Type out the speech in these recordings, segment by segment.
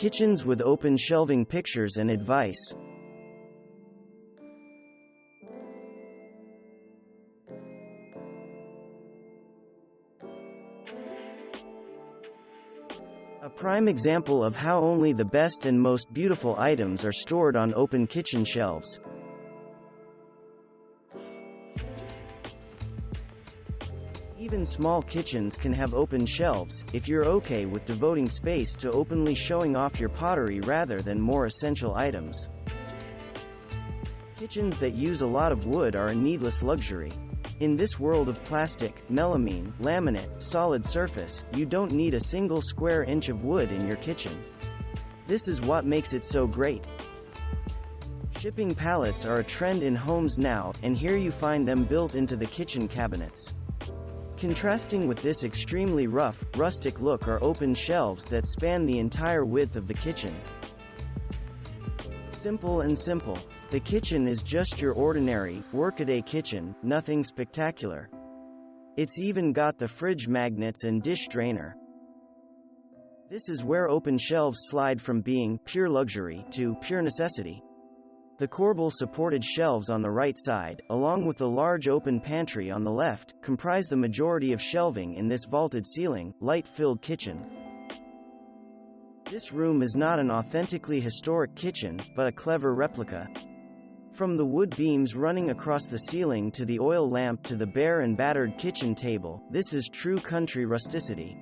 Kitchens with open shelving pictures and advice. A prime example of how only the best and most beautiful items are stored on open kitchen shelves. Even small kitchens can have open shelves, if you're okay with devoting space to openly showing off your pottery rather than more essential items. Kitchens that use a lot of wood are a needless luxury. In this world of plastic, melamine, laminate, solid surface, you don't need a single square inch of wood in your kitchen. This is what makes it so great. Shipping pallets are a trend in homes now, and here you find them built into the kitchen cabinets. Contrasting with this extremely rough, rustic look are open shelves that span the entire width of the kitchen. Simple and simple. The kitchen is just your ordinary, workaday kitchen, nothing spectacular. It's even got the fridge magnets and dish drainer. This is where open shelves slide from being pure luxury to pure necessity. The corbel-supported shelves on the right side, along with the large open pantry on the left, comprise the majority of shelving in this vaulted ceiling, light-filled kitchen. This room is not an authentically historic kitchen, but a clever replica. From the wood beams running across the ceiling to the oil lamp to the bare and battered kitchen table, this is true country rusticity.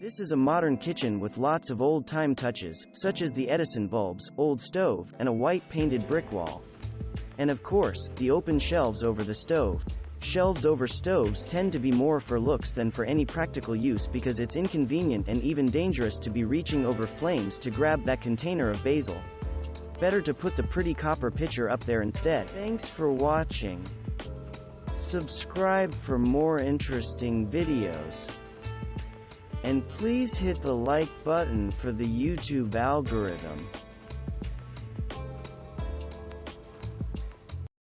This is a modern kitchen with lots of old-time touches, such as the Edison bulbs, old stove, and a white painted brick wall. And of course, the open shelves over the stove. Shelves over stoves tend to be more for looks than for any practical use because it's inconvenient and even dangerous to be reaching over flames to grab that container of basil. Better to put the pretty copper pitcher up there instead. Thanks for watching. Subscribe for more interesting videos. And please hit the like button for the YouTube algorithm.